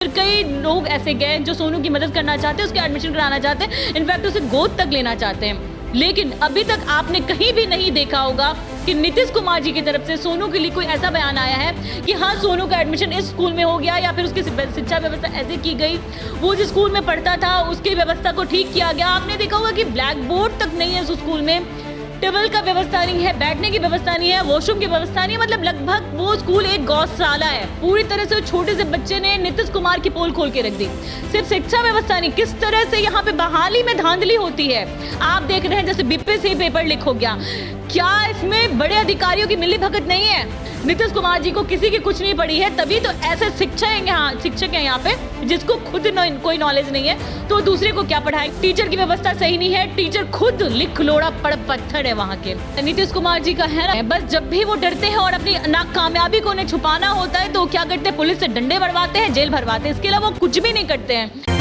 कई लोग ऐसे गए जो सोनू की मदद करना चाहते हैं, उसके एडमिशन कराना चाहते हैं, इनफैक्ट उसे गोद तक लेना चाहते हैं। लेकिन अभी तक आपने कहीं भी नहीं देखा होगा कि नीतीश कुमार जी की तरफ से सोनू के लिए कोई ऐसा बयान आया है कि हाँ सोनू का एडमिशन इस स्कूल में हो गया या फिर उसकी शिक्षा व्यवस्था ऐसे की गई, वो जिस स्कूल में पढ़ता था उसकी व्यवस्था को ठीक किया गया। आपने देखा होगा कि ब्लैक बोर्ड तक नहीं है उस स्कूल में, टेबल का व्यवस्था नहीं है, बैठने की व्यवस्था नहीं है, वॉशरूम की व्यवस्था नहीं है। मतलब लगभग वो स्कूल एक गौशाला है। पूरी तरह से छोटे से बच्चे ने नीतीश कुमार की पोल खोल के रख दी। सिर्फ शिक्षा व्यवस्था नहीं, किस तरह से यहाँ पे बहाली में धांधली होती है आप देख रहे हैं। जैसे बीपे से पेपर लीक हो गया, क्या इसमें बड़े अधिकारियों की मिली भगत नहीं है? नीतीश कुमार जी को किसी की कुछ नहीं पड़ी है, तभी तो ऐसे शिक्षक हैं यहाँ पे जिसको खुद कोई नॉलेज नहीं है तो दूसरे को क्या पढ़ाए। टीचर की व्यवस्था सही नहीं है, टीचर खुद लिख लोड़ा पड़ पत्थर है वहाँ के। नीतीश कुमार जी का है ना, बस जब भी वो डरते हैं और अपनी नाकामयाबी को उन्हें छुपाना होता है तो क्या करते हैं, पुलिस से डंडे भरवाते हैं, जेल भरवाते हैं, इसके अलावा वो कुछ भी नहीं करते हैं।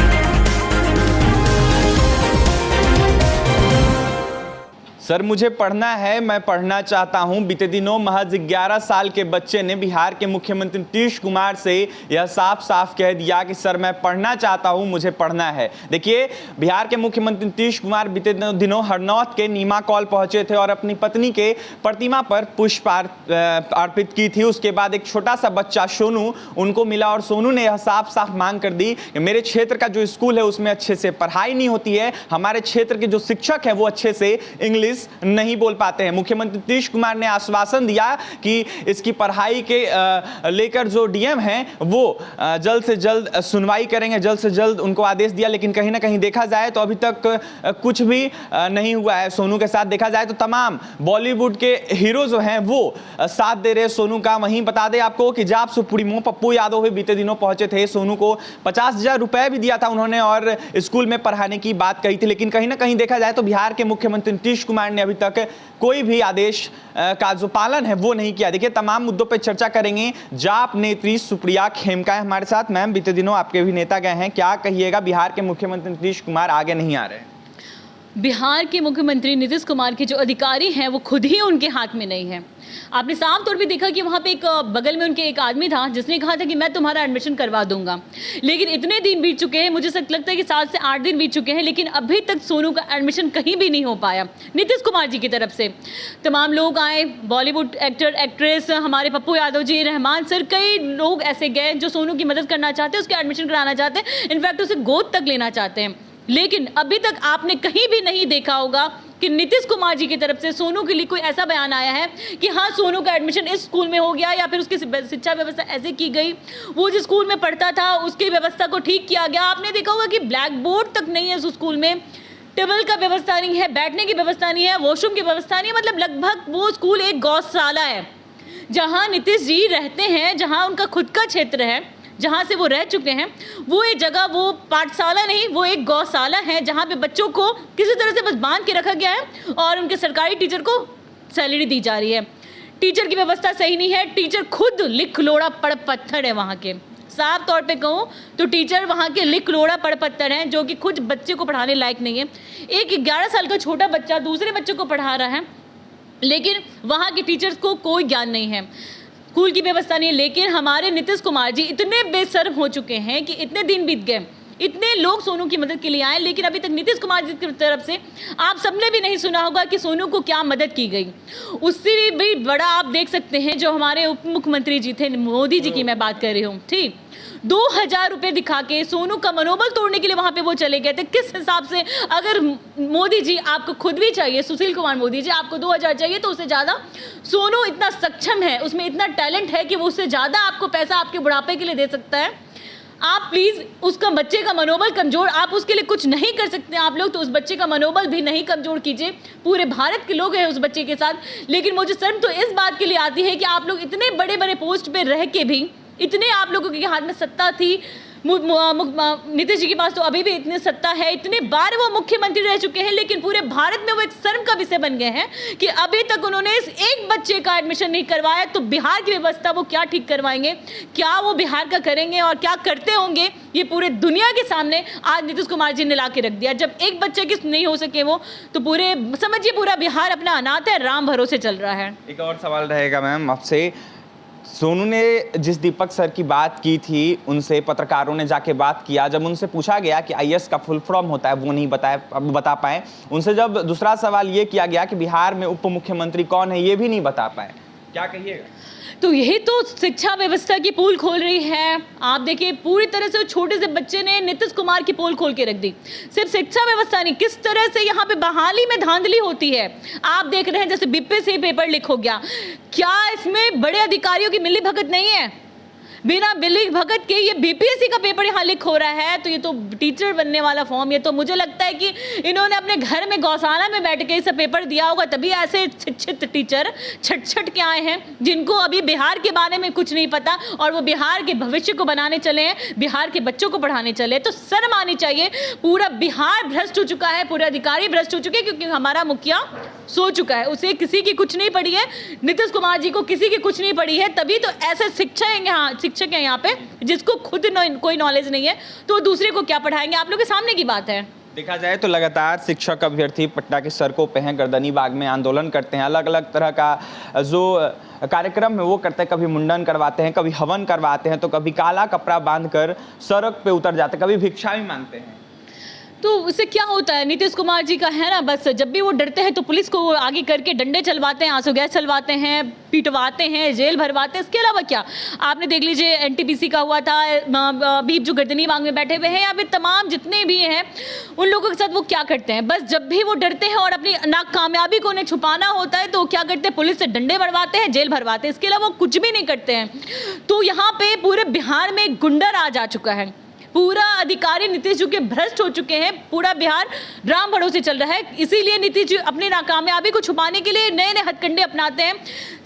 सर मुझे पढ़ना है, मैं पढ़ना चाहता हूं। बीते दिनों महज 11 साल के बच्चे ने बिहार के मुख्यमंत्री नीतीश कुमार से यह साफ साफ कह दिया कि सर मैं पढ़ना चाहता हूं, मुझे पढ़ना है। देखिए, बिहार के मुख्यमंत्री नीतीश कुमार बीते दिनों हरनौत के नीमा कॉल पहुंचे थे और अपनी पत्नी के प्रतिमा पर पुष्प अर्पित की थी। उसके बाद एक छोटा सा बच्चा सोनू उनको मिला और सोनू ने यह साफ साफ मांग कर दी कि मेरे क्षेत्र का जो स्कूल है उसमें अच्छे से पढ़ाई नहीं होती है, हमारे क्षेत्र के जो शिक्षक हैं वो अच्छे से इंग्लिश नहीं बोल पाते हैं। मुख्यमंत्री नीतीश कुमार ने आश्वासन दिया कि इसकी पढ़ाई के लेकर जो डीएम हैं वो जल्द से जल्द सुनवाई करेंगे, जल्द से जल्द उनको आदेश दिया। लेकिन कहीं ना कहीं देखा जाए तो अभी तक कुछ भी नहीं हुआ है सोनू के साथ। देखा जाए तो तमाम बॉलीवुड के हीरो जो हैं वो साथ दे रहे सोनू का। वहीं बता दें आपको कि जाप सुप्रीमो पप्पू यादव भी बीते दिनों पहुंचे थे, सोनू को 50,000 रुपए भी दिया था उन्होंने और स्कूल में पढ़ाने की बात कही थी। लेकिन कहीं ना कहीं देखा जाए तो बिहार के मुख्यमंत्री नीतीश कुमार ने अभी तक कोई भी आदेश का जो पालन है वो नहीं किया। देखिए, तमाम मुद्दों पर चर्चा करेंगे। जाप नेत्री सुप्रिया खेमका है हमारे साथ। मैम, बीते दिनों आपके भी नेता गए हैं, क्या कहिएगा? बिहार के मुख्यमंत्री नीतीश कुमार आगे नहीं आ रहे। बिहार के मुख्यमंत्री नीतीश कुमार के जो अधिकारी हैं वो खुद ही उनके हाथ में नहीं है। आपने साफ तौर पे देखा कि वहाँ पे एक बगल में उनके एक आदमी था जिसने कहा था कि मैं तुम्हारा एडमिशन करवा दूंगा। लेकिन इतने दिन बीत चुके हैं, मुझे सच लगता है कि 7 से 8 दिन बीत चुके हैं, लेकिन अभी तक सोनू का एडमिशन कहीं भी नहीं हो पाया। नीतीश कुमार जी की तरफ से तमाम लोग आए, बॉलीवुड एक्टर एक्ट्रेस, हमारे पप्पू यादव जी, रहमान सर, कई लोग ऐसे गए जो सोनू की मदद करना चाहते हैं, उसके एडमिशन कराना चाहते हैं, इनफैक्ट उसे गोद तक लेना चाहते हैं। लेकिन अभी तक आपने कहीं भी नहीं देखा होगा कि नीतीश कुमार जी की तरफ से सोनू के लिए कोई ऐसा बयान आया है कि हाँ सोनू का एडमिशन इस स्कूल में हो गया या फिर उसकी शिक्षा व्यवस्था ऐसे की गई, वो जिस स्कूल में पढ़ता था उसकी व्यवस्था को ठीक किया गया। आपने देखा होगा कि ब्लैक बोर्ड तक नहीं है उस स्कूल में, टेबल का व्यवस्था नहीं है, बैठने की व्यवस्था नहीं है, वॉशरूम की व्यवस्था नहीं है। मतलब लगभग वो स्कूल एक गौशाला है जहाँ नीतीश जी रहते हैं, जहाँ उनका खुद का क्षेत्र है, जहाँ से वो रह चुके हैं। वो एक जगह, वो पाठशाला नहीं, वो एक गौशाला है जहाँ पे बच्चों को किसी तरह से बस बांध के रखा गया है और उनके सरकारी टीचर को सैलरी दी जा रही है। टीचर की व्यवस्था सही नहीं है, टीचर खुद लिख लोड़ा पड़ पत्थर है वहाँ के। साफ तौर पे कहूँ तो टीचर वहाँ के लिख लोड़ा पड़ पत्थर हैं जो कि खुद बच्चे को पढ़ाने लायक नहीं है। एक 11 साल का छोटा बच्चा दूसरे बच्चे को पढ़ा रहा है, लेकिन वहाँ के टीचर्स को कोई ज्ञान नहीं है, स्कूल की व्यवस्था नहीं है। लेकिन हमारे नीतीश कुमार जी इतने बेशर्म हो चुके हैं कि इतने दिन बीत गए, इतने लोग सोनू की मदद के लिए आए, लेकिन अभी तक नीतीश कुमार जी की तरफ से आप सबने भी नहीं सुना होगा कि सोनू को क्या मदद की गई। उससे भी बड़ा आप देख सकते हैं जो हमारे उप मुख्यमंत्री जी थे, मोदी जी की मैं बात कर रही हूँ, ठीक, 2,000 रुपये दिखा के सोनू का मनोबल तोड़ने के लिए वहां पे वो चले गए थे। किस हिसाब से, अगर मोदी जी आपको खुद भी चाहिए, सुशील कुमार मोदी जी आपको 2,000 चाहिए तो उससे ज़्यादा सोनू इतना सक्षम है, उसमें इतना टैलेंट है कि वो उससे ज़्यादा आपको पैसा आपके बुढ़ापे के लिए दे सकता है। आप प्लीज़ उसका बच्चे का मनोबल कमज़ोर, आप उसके लिए कुछ नहीं कर सकते आप लोग, तो उस बच्चे का मनोबल भी नहीं कमज़ोर कीजिए। पूरे भारत के लोग हैं उस बच्चे के साथ। लेकिन मुझे शर्म तो इस बात के लिए आती है कि आप लोग इतने बड़े बड़े पोस्ट पे रह के भी, इतने आप लोगों के हाथ में सत्ता थी, नीतीश जी के पास तो अभी भी इतनी सत्ता है, इतने बार वो मुख्यमंत्री रह चुके हैं, लेकिन पूरे भारत में वो एक शर्म का विषय बन गए हैं कि अभी तक उन्होंने इस एक बच्चे का एडमिशन नहीं करवाया। तो बिहार की व्यवस्था वो क्या ठीक करवाएंगे, क्या वो बिहार का करेंगे और क्या करते होंगे, ये पूरे दुनिया के सामने आज नीतीश कुमार जी ने ला के रख दिया। जब एक बच्चे की नहीं हो सके वो, तो पूरे समझिए पूरा बिहार अपना अनाथ है, राम भरोसे चल रहा है। एक और सवाल रहेगा मैम आपसे, सोनू ने जिस दीपक सर की बात की थी, उनसे पत्रकारों ने जाके बात किया। जब उनसे पूछा गया कि आईएएस का फुल फॉर्म होता है, वो नहीं बता पाए। उनसे जब दूसरा सवाल ये किया गया कि बिहार में उप मुख्यमंत्री कौन है, ये भी नहीं बता पाए। क्या कहिएगा? तो यही तो शिक्षा व्यवस्था की पोल खोल रही है। आप देखिए, पूरी तरह से छोटे से बच्चे ने नीतीश कुमार की पोल खोल के रख दी। सिर्फ शिक्षा व्यवस्था नहीं, किस तरह से यहाँ पे बहाली में धांधली होती है आप देख रहे हैं। जैसे बीपीएससी पेपर लीक हो गया, क्या इसमें बड़े अधिकारियों की मिली भगत नहीं है? बिना मिली भगत के ये बीपीएससी का पेपर यहाँ लीक हो रहा है। तो ये तो टीचर बनने वाला फॉर्म, ये तो मुझे लगता है कि इन्होंने अपने घर में गौशाला में बैठ के इसे पेपर दिया होगा, तभी ऐसे शिक्षित टीचर छट के आए हैं जिनको अभी बिहार के बारे में कुछ नहीं पता, और वो बिहार के भविष्य को बनाने चले हैं, बिहार के बच्चों को पढ़ाने चले। तो शर्म आनी चाहिए। पूरा बिहार भ्रष्ट हो चुका है, पूरे अधिकारी भ्रष्ट हो चुके हैं, क्योंकि हमारा मुखिया सो चुका है, उसे किसी की कुछ नहीं पड़ी है। नीतीश कुमार जी को किसी की कुछ नहीं पड़ी है, तभी तो ऐसे शिक्षक हैं यहाँ पे जिसको खुद कोई नॉलेज नहीं है, तो दूसरे को क्या पढ़ाएंगे? आप लोग के सामने की बात है। देखा जाए तो लगातार शिक्षक अभ्यर्थी पटना की सड़कों पे हैं, गर्दनी बाग में आंदोलन करते हैं, अलग अलग तरह का जो कार्यक्रम है वो करते हैं। कभी मुंडन करवाते हैं, कभी हवन करवाते हैं, तो कभी काला कपड़ा बांधकर सड़क पे उतर जाते हैं, कभी भिक्षा भी मांगते हैं। तो उससे क्या होता है? नीतीश कुमार जी का है ना, बस जब भी वो डरते हैं तो पुलिस को आगे करके डंडे चलवाते हैं, आंसू गैस चलवाते हैं, पिटवाते हैं, जेल भरवाते हैं। इसके अलावा क्या? आपने देख लीजिए एनटीपीसी का हुआ था, अभी जो गर्दनी बाग में बैठे हुए हैं या फिर तमाम जितने भी हैं, उन लोगों के साथ वो क्या करते हैं? बस जब भी वो डरते हैं और अपनी नाकामयाबी को उन्हें छुपाना होता है तो क्या करते हैं? पुलिस से डंडे भरवाते हैं, जेल भरवाते हैं। इसके अलावा वो कुछ भी नहीं करते हैं। तो यहाँ पे पूरे बिहार में गुंडा राज आ चुका है, पूरा अधिकारी नीतीश जी के भ्रष्ट हो चुके हैं, पूरा बिहार राम भरोसे चल रहा है। इसीलिए नीतीश जी अपनी नाकामयाबी को छुपाने के लिए नए नए हथकंडे अपनाते हैं।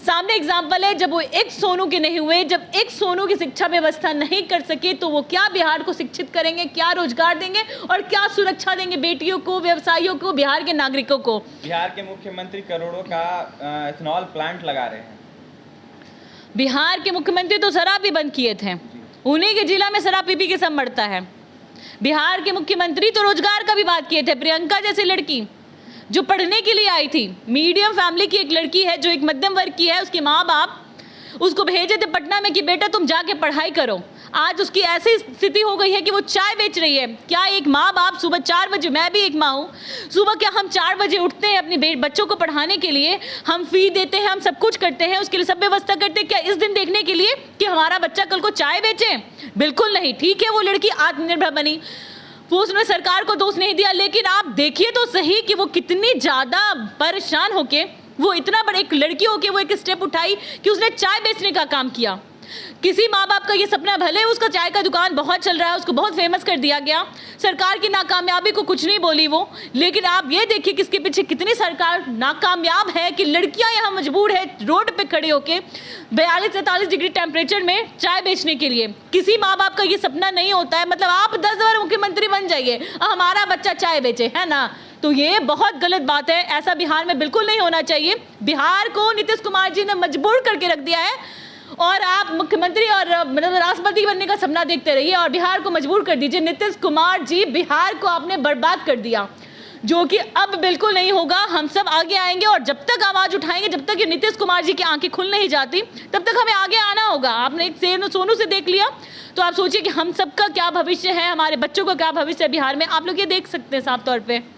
सामने एग्जाम्पल है, जब वो एक सोनू के नहीं हुए, जब एक सोनू की शिक्षा व्यवस्था नहीं कर सके, तो वो क्या बिहार को शिक्षित करेंगे, क्या रोजगार देंगे और क्या सुरक्षा देंगे बेटियों को, व्यवसायियों को, बिहार के नागरिकों को? बिहार के मुख्यमंत्री करोड़ों का एथेनॉल प्लांट लगा रहे हैं। बिहार के मुख्यमंत्री तो शराब भी बंद किए थे, उन्हीं के जिला में शराब पी के सब मरता है। बिहार के मुख्यमंत्री तो रोजगार का भी बात किए थे। प्रियंका जैसी लड़की जो पढ़ने के लिए आई थी, मीडियम फैमिली की एक लड़की है, जो एक मध्यम वर्ग की है, उसके माँ बाप उसको भेजे थे पटना में कि बेटा तुम जाके पढ़ाई करो। आज उसकी ऐसी स्थिति हो गई है कि वो चाय बेच रही है। क्या एक माँ बाप सुबह 4 बजे, मैं भी एक माँ हूँ, सुबह क्या हम 4 बजे उठते हैं अपने बच्चों को पढ़ाने के लिए, हम फी देते हैं, हम सब कुछ करते हैं, उसके लिए सब व्यवस्था करते हैं, क्या इस दिन देखने के लिए कि हमारा बच्चा कल को चाय बेचे? बिल्कुल नहीं। ठीक है, वो लड़की आत्मनिर्भर बनी, वो उसने सरकार को दोष नहीं दिया, लेकिन आप देखिए तो सही कि वो कितनी ज़्यादा परेशान होके, वो इतना बड़ा एक लड़की होके वो एक स्टेप उठाई कि उसने चाय बेचने का काम किया। किसी माँ बाप का ये सपना, भले उसका चाय का दुकान बहुत चल रहा है, उसको बहुत फेमस कर दिया गया, सरकार की नाकामयाबी को कुछ नहीं बोली वो, लेकिन आप ये देखिए किसके पीछे कितनी सरकार नाकामयाब है कि लड़कियां यहाँ मजबूर है रोड पे खड़े होके 42-43 डिग्री टेम्परेचर में चाय बेचने के लिए। किसी माँ बाप का ये सपना नहीं होता है। मतलब आप 10 बार मुख्यमंत्री बन जाइए, हमारा बच्चा चाय बेचे, है ना? तो ये बहुत गलत बात है, ऐसा बिहार में बिल्कुल नहीं होना चाहिए। बिहार को नीतीश कुमार जी ने मजबूर करके रख दिया है, और आप मुख्यमंत्री और मतलब राष्ट्रपति बनने का सपना देखते रहिए और बिहार को मजबूर कर दीजिए। नीतीश कुमार जी, बिहार को आपने बर्बाद कर दिया, जो कि अब बिल्कुल नहीं होगा। हम सब आगे आएंगे और जब तक आवाज उठाएंगे, जब तक ये नीतीश कुमार जी की आंखें खुल नहीं जाती, तब तक हमें आगे आना होगा। आपने एक सोनू से देख लिया, तो आप सोचिए कि हम सबका क्या भविष्य है, हमारे बच्चों का क्या भविष्य है बिहार में। आप लोग ये देख सकते हैं साफ तौर पर।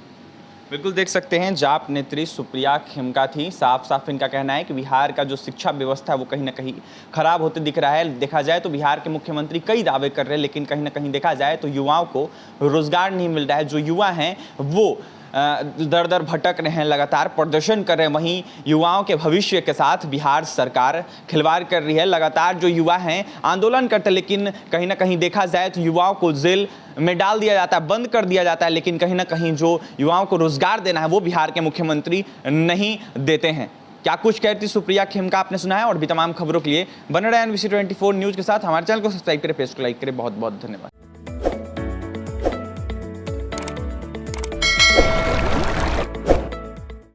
बिल्कुल देख सकते हैं, जाप नेत्री सुप्रिया खेमका थी। साफ साफ इनका कहना है कि बिहार का जो शिक्षा व्यवस्था है वो कहीं ना कहीं खराब होते दिख रहा है। देखा जाए तो बिहार के मुख्यमंत्री कई दावे कर रहे हैं, लेकिन कहीं ना कहीं देखा जाए तो युवाओं को रोजगार नहीं मिल रहा है। जो युवा हैं वो दर दर भटक रहे हैं, लगातार प्रदर्शन कर रहे हैं। वहीं युवाओं के भविष्य के साथ बिहार सरकार खिलवाड़ कर रही है। लगातार जो युवा हैं आंदोलन करते हैं, लेकिन कहीं ना कहीं देखा जाए तो युवाओं को जेल में डाल दिया जाता है, बंद कर दिया जाता है, लेकिन कहीं ना कहीं जो युवाओं को रोजगार देना है वो बिहार के मुख्यमंत्री नहीं देते हैं। क्या कुछ कहती सुप्रिया खेमका आपने सुना है। और भी तमाम खबरों के लिए बने रहे NBC 24 न्यूज़ के साथ। हमारे चैनल को सब्सक्राइब करें, पेज को लाइक करें। बहुत बहुत धन्यवाद।